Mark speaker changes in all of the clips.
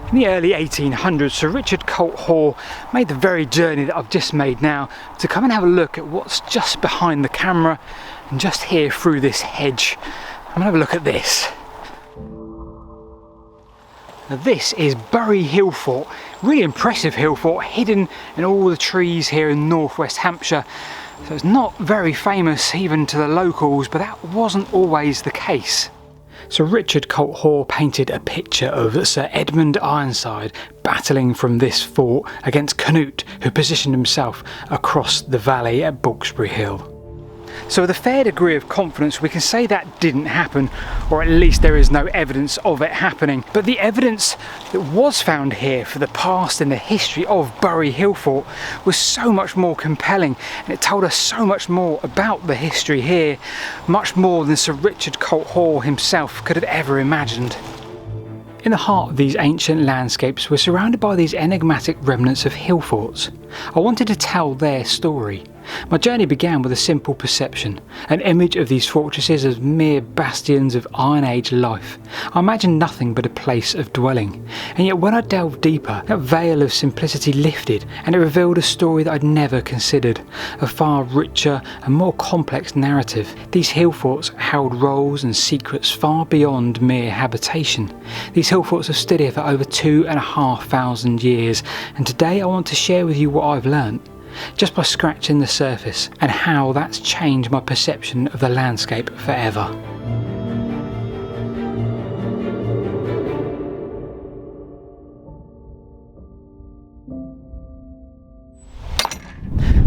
Speaker 1: In the early 1800s, Sir Richard Colt Hall made the very journey that I've just made now to come and have a look at what's just behind the camera and just here through this hedge. I'm going to have a look at this. Now this is Bury Hillfort, really impressive Hillfort, hidden in all the trees here in northwest Hampshire. So it's not very famous even to the locals, but that wasn't always the case. Sir Richard Colt Hall painted a picture of Sir Edmund Ironside battling from this fort against Canute, who positioned himself across the valley at Bulkesbury Hill. So with a fair degree of confidence we can say that didn't happen, or at least there is no evidence of it happening. But the evidence that was found here for the past and the history of Bury Hillfort was so much more compelling, and it told us so much more about the history here, much more than Sir Richard Colt Hall himself could have ever imagined. In the heart of these ancient landscapes we're surrounded by these enigmatic remnants of hill forts. I wanted to tell their story. My journey began with a simple perception, an image of these fortresses as mere bastions of Iron Age life. I imagined nothing but a place of dwelling, and yet when I delved deeper, that veil of simplicity lifted and it revealed a story that I'd never considered, a far richer and more complex narrative. These hill forts held roles and secrets far beyond mere habitation. These hill forts have stood here for over 2,500 years, and today I want to share with you what I've learnt, just by scratching the surface, and how that's changed my perception of the landscape forever.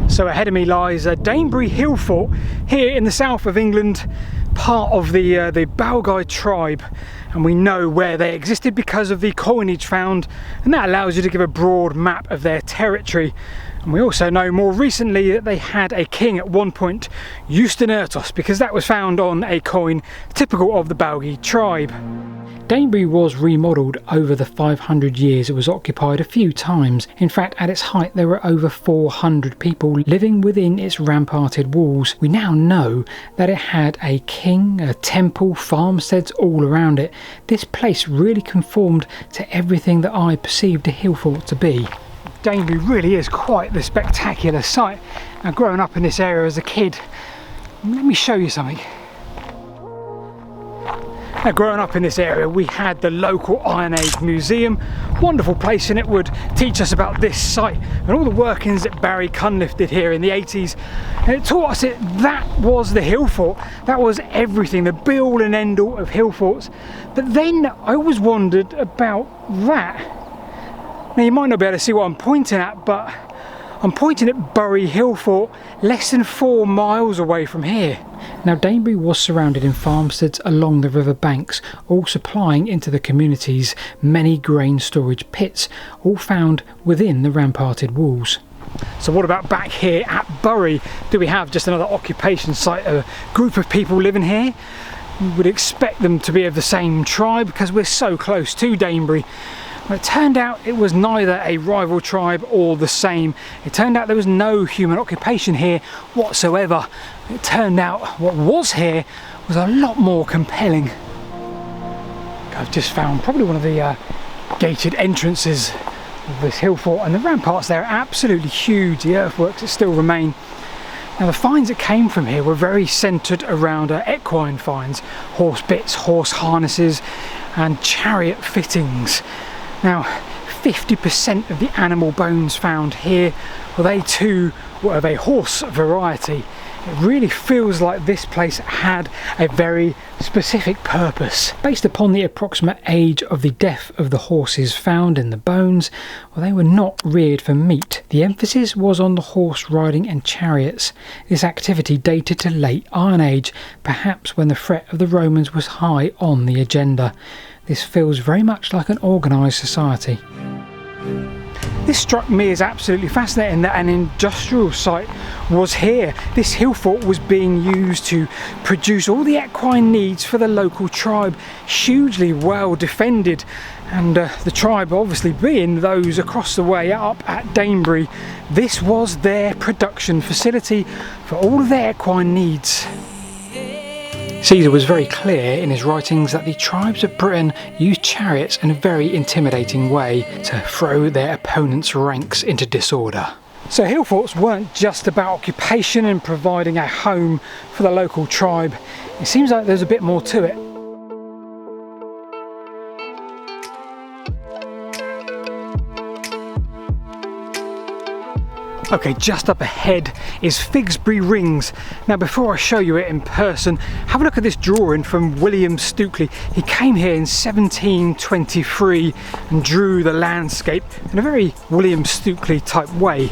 Speaker 1: So ahead of me lies Danebury Hillfort here in the south of England, part of the Balgai tribe, and we know where they existed because of the coinage found, and that allows you to give a broad map of their territory. And we also know more recently that they had a king at one point, Eustanertos, because that was found on a coin typical of the Balgai tribe. Danebury was remodelled over the 500 years it was occupied a few times. In fact, at its height there were over 400 people living within its ramparted walls. We now know that it had a king, a temple, farmsteads all around it. This place really conformed to everything that I perceived a hill fort to be. Danebury really is quite the spectacular sight. Now, growing up in this area as a kid, let me show you something. Now, growing up in this area we had the local Iron Age Museum, wonderful place, and it would teach us about this site and all the workings that Barry Cunliffe did here in the 80s, and it taught us that was the hill fort, that was everything, the be all and end all of hill forts. But then I always wondered about that. Now you might not be able to see what I'm pointing at, but I'm pointing at Bury Hillfort, less than 4 miles away from here. Now Danebury was surrounded in farmsteads along the river banks, all supplying into the community's many grain storage pits, all found within the ramparted walls. So what about back here at Bury? Do we have just another occupation site, a group of people living here? We would expect them to be of the same tribe because we're so close to Danebury. Well, it turned out it was neither a rival tribe or the same. It turned out there was no human occupation here whatsoever. It turned out what was here was a lot more compelling. I've just found probably one of the gated entrances of this hill fort, and the ramparts there are absolutely huge, the earthworks that still remain. Now the finds that came from here were very centred around equine finds, horse bits, horse harnesses and chariot fittings. Now 50% of the animal bones found here, well, they too were of a horse variety. It really feels like this place had a very specific purpose. Based upon the approximate age of the death of the horses found in the bones, well, they were not reared for meat. The emphasis was on the horse riding and chariots. This activity dated to late Iron Age, perhaps when the threat of the Romans was high on the agenda. This feels very much like an organised society. This struck me as absolutely fascinating, that an industrial site was here. This hill fort was being used to produce all the equine needs for the local tribe, hugely well defended, and the tribe obviously being those across the way up at Danebury. This was their production facility for all of their equine needs. Caesar was very clear in his writings that the tribes of Britain used chariots in a very intimidating way to throw their opponents' ranks into disorder. So hillforts weren't just about occupation and providing a home for the local tribe. It seems like there's a bit more to it. Okay, just up ahead is Figsbury Rings. Now before I show you it in person, have a look at this drawing from William Stukely. He came here in 1723 and drew the landscape in a very William Stukely type way.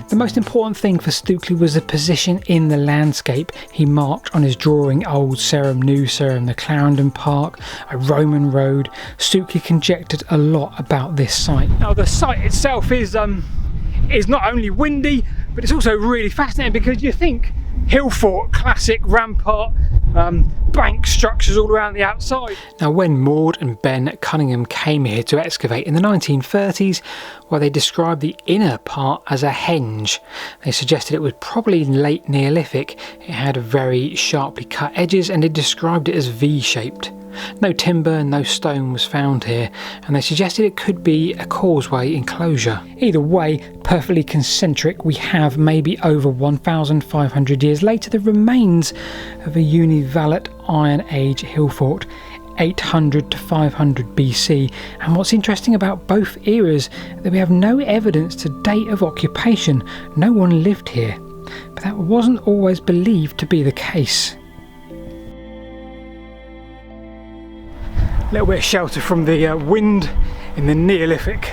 Speaker 1: The most important thing for Stukely was the position in the landscape. He marked on his drawing Old Sarum, New Sarum, the Clarendon Park, a Roman road. Stukely conjectured a lot about this site. Now the site itself is not only windy, but it's also really fascinating because you think Hillfort, classic rampart, bank structures all around the outside. Now when Maud and Ben Cunningham came here to excavate in the 1930s, well, they described the inner part as a henge. They suggested it was probably late Neolithic. It had very sharply cut edges and they described it as V-shaped. No timber and no stone was found here, and they suggested it could be a causeway enclosure. Either way, perfectly concentric, we have maybe over 1,500 years later the remains of a univalent Iron Age hillfort, 800 to 500 BC, and what's interesting about both eras that we have no evidence to date of occupation. No one lived here, but that wasn't always believed to be the case. A little bit of shelter from the wind in the Neolithic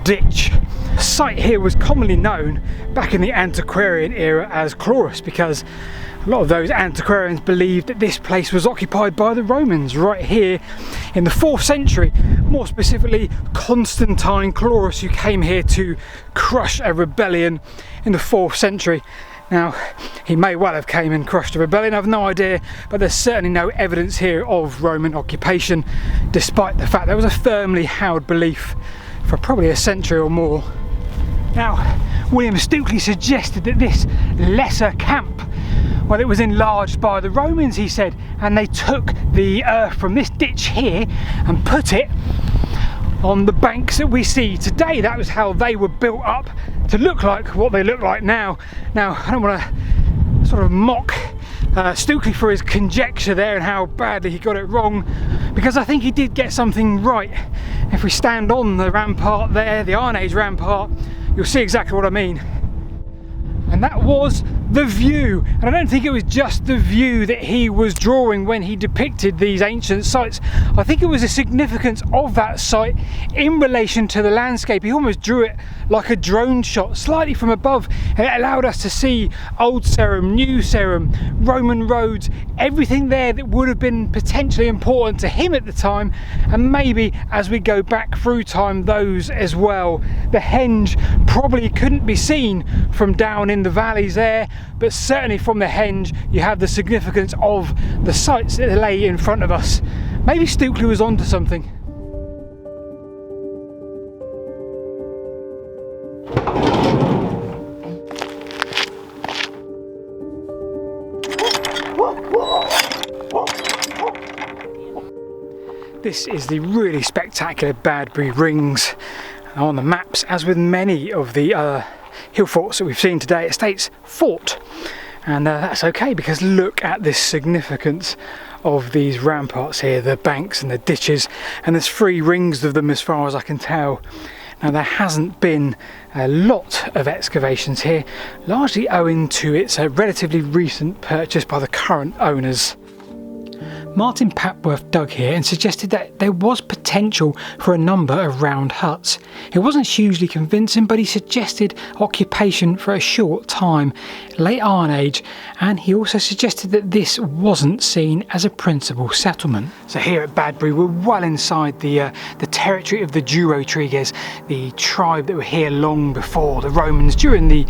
Speaker 1: ditch. The site here was commonly known back in the Antiquarian era as Chlorus because a lot of those antiquarians believed that this place was occupied by the Romans right here in the 4th century. More specifically, Constantine Chlorus, who came here to crush a rebellion in the 4th century. Now, he may well have came and crushed a rebellion, I've no idea, but there's certainly no evidence here of Roman occupation, despite the fact there was a firmly held belief for probably a century or more. Now, William Stukely suggested that this lesser camp, well, it was enlarged by the Romans, he said, and they took the earth from this ditch here and put it on the banks that we see today. That was how they were built up to look like what they look like now. Now, I don't want to sort of mock Stukely for his conjecture there and how badly he got it wrong, because I think he did get something right. If we stand on the rampart there, the Iron Age rampart, you'll see exactly what I mean. And that was the view, and I don't think it was just the view that he was drawing when he depicted these ancient sites. I think it was the significance of that site in relation to the landscape. He almost drew it like a drone shot, slightly from above, and it allowed us to see Old Sarum, New Sarum, Roman roads, everything there that would have been potentially important to him at the time, and maybe as we go back through time, those as well. The henge probably couldn't be seen from down in the valleys there, but certainly from the henge you have the significance of the sites that lay in front of us. Maybe Stukely was onto something. This is the really spectacular Badbury Rings. On the maps, as with many of the hill forts that we've seen today, it states fort, and that's okay because look at this significance of these ramparts here, the banks and the ditches, and there's 3 rings of them as far as I can tell. Now there hasn't been a lot of excavations here, largely owing to its relatively recent purchase by the current owners. Martin Papworth dug here and suggested that there was potential for a number of round huts. It wasn't hugely convincing, but he suggested occupation for a short time, late Iron Age, and he also suggested that this wasn't seen as a principal settlement. So here at Badbury we're well inside the territory of the Durotriges, the tribe that were here long before the Romans during the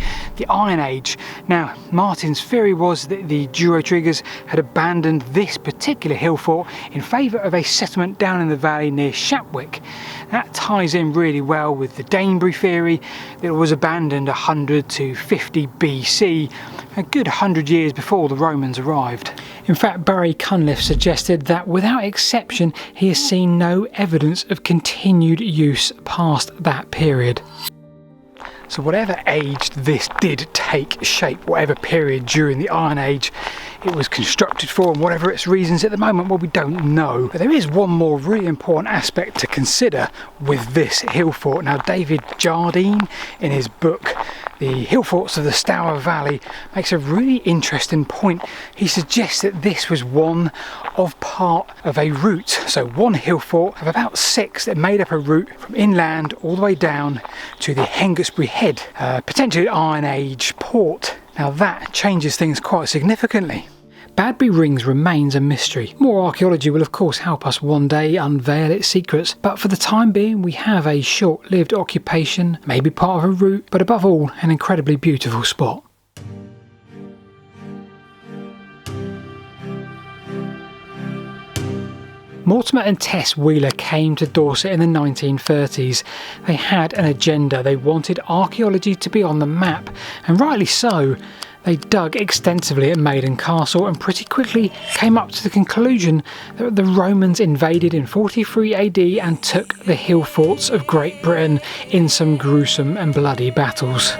Speaker 1: Iron Age. Now Martin's theory was that the Durotriges had abandoned this particular particular Hillfort in favour of a settlement down in the valley near Whitewick. That ties in really well with the Danebury theory that it was abandoned 100 to 50 BC, a good 100 years before the Romans arrived. In fact, Barry Cunliffe suggested that without exception he has seen no evidence of continued use past that period. So whatever age this did take shape, whatever period during the Iron Age it was constructed for, and whatever its reasons at the moment, well, we don't know. But there is one more really important aspect to consider with this Hillfort. Now, David Jardine, in his book The Hillforts of the Stour Valley, makes a really interesting point. He suggests that this was one of part of a route. So one Hillfort of about 6 that made up a route from inland all the way down to the Hengistbury Head, potentially Iron Age port. Now that changes things quite significantly. Badbury Rings remains a mystery. More archaeology will of course help us one day unveil its secrets, but for the time being we have a short-lived occupation, maybe part of a route, but above all an incredibly beautiful spot. Mortimer and Tess Wheeler came to Dorset in the 1930s. They had an agenda. They wanted archaeology to be on the map, and rightly so. They dug extensively at Maiden Castle and pretty quickly came up to the conclusion that the Romans invaded in 43 AD and took the hill forts of Great Britain in some gruesome and bloody battles.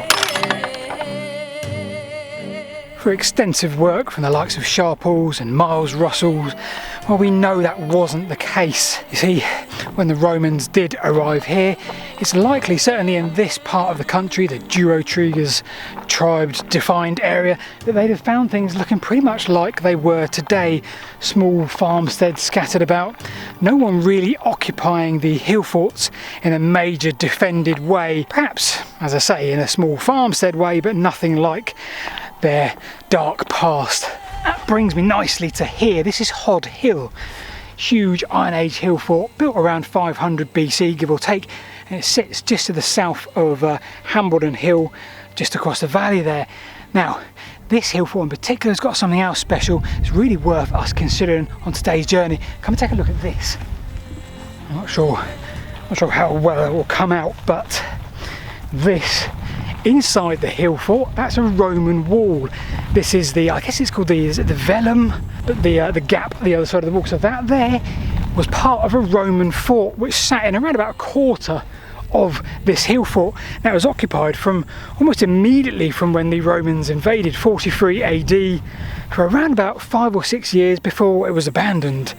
Speaker 1: For extensive work from the likes of Sharples and Miles Russells, well, we know that wasn't the case. You see, when the Romans did arrive here, it's likely, certainly in this part of the country, the Durotriges tribe-defined area, that they'd have found things looking pretty much like they were today. Small farmsteads scattered about, no one really occupying the hill forts in a major defended way. Perhaps, as I say, in a small farmstead way, but nothing like their dark past. That brings me nicely to here. This is Hod Hill, huge Iron Age hill fort built around 500 BC, give or take, and it sits just to the south of Hambledon Hill, just across the valley there. Now, this hill fort in particular has got something else special. It's really worth us considering on today's journey. Come and take a look at this. I'm not sure how well it will come out, but this, inside the hill fort, that's a Roman wall. This is the, I guess it's called the, is it the vellum? But the gap at the other side of the wall. So that there was part of a Roman fort which sat in around about a quarter of this hill fort. Now it was occupied from almost immediately from when the Romans invaded, 43 AD, for around about 5 or 6 years before it was abandoned.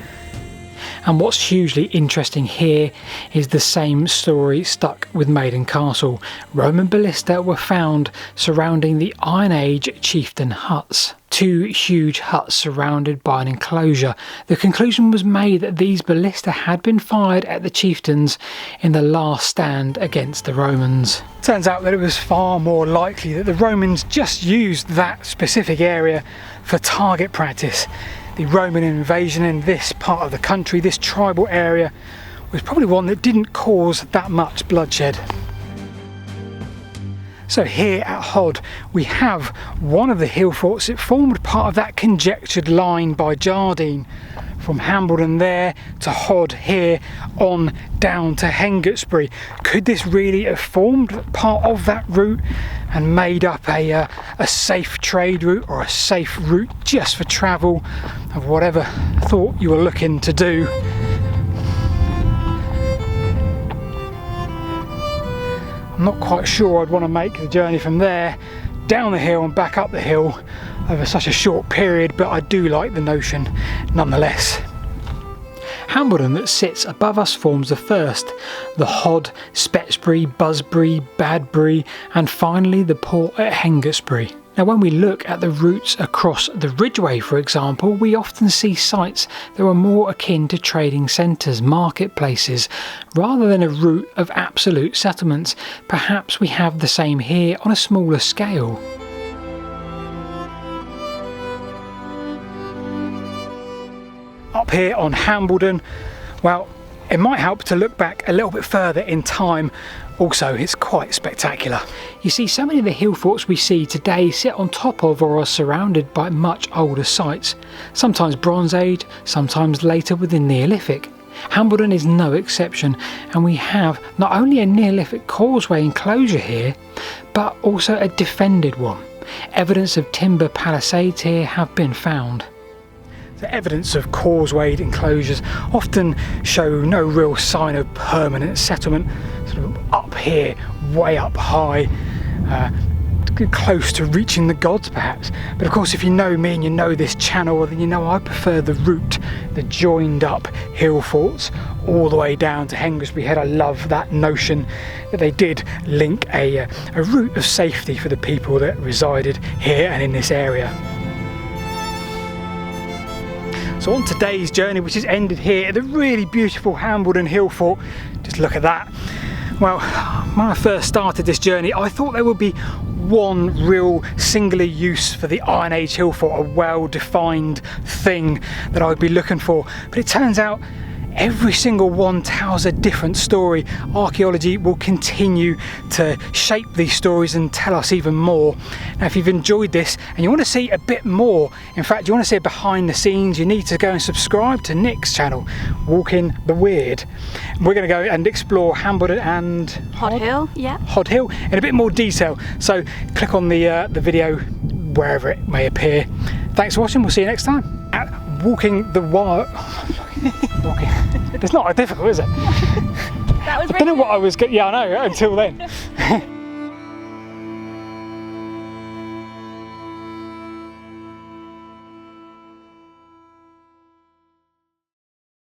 Speaker 1: And what's hugely interesting here is the same story stuck with Maiden Castle. Roman ballista were found surrounding the Iron Age chieftain huts. 2 huge huts surrounded by an enclosure. The conclusion was made that these ballista had been fired at the chieftains in the last stand against the Romans. Turns out that it was far more likely that the Romans just used that specific area for target practice. The Roman invasion in this part of the country, this tribal area, was probably one that didn't cause that much bloodshed. So here at Hod we have one of the hill forts that formed part of that conjectured line by Jardine, from Hambledon there to Hod here on down to Hengistbury. Could this really have formed part of that route and made up a safe trade route or a safe route just for travel of whatever thought you were looking to do? I'm not quite sure I'd want to make the journey from there down the hill and back up the hill over such a short period, but I do like the notion nonetheless. Hambledon that sits above us forms the first, the Hod, Spetsbury, Busbury, Badbury, and finally the port at Hengistbury. Now when we look at the routes across the Ridgeway, for example, we often see sites that are more akin to trading centres, marketplaces, rather than a route of absolute settlements. Perhaps we have the same here on a smaller scale. Up here on Hambledon, well, It might help to look back a little bit further in time. Also, it's quite spectacular. You see, so many of the hill forts we see today sit on top of or are surrounded by much older sites, sometimes Bronze Age, sometimes later within Neolithic. Hambledon is no exception, and we have not only a Neolithic causeway enclosure here, but also a defended one. Evidence of timber palisades here have been found. The evidence of causewayed enclosures often show no real sign of permanent settlement, sort of up here, way up high, close to reaching the gods perhaps. But of course, if you know me and you know this channel, then you know I prefer the route, the joined up hill forts all the way down to Hengistbury Head. I love that notion that they did link a route of safety for the people that resided here and in this area. So on today's journey, which is ended here at the really beautiful Hambledon Hill Fort, just look at that. Well, when I first started this journey, I thought there would be one real singular use for the Iron Age Hill Fort, a well-defined thing that I would be looking for. But it turns out every single one tells a different story. Archaeology will continue to shape these stories and tell us even more. Now, if you've enjoyed this and you want to see a bit more, in fact you want to see behind the scenes, you need to go and subscribe to Nick's channel, Walking the Weird. We're going to go and explore Hambledon and
Speaker 2: Hod Hill, yeah.
Speaker 1: Hod Hill in a bit more detail. So click on the video wherever it may appear. Thanks for watching. We'll see you next time at Walking the Wild. It's not difficult, is it?
Speaker 2: That was
Speaker 1: I don't know what I was. Yeah, I know. Until then.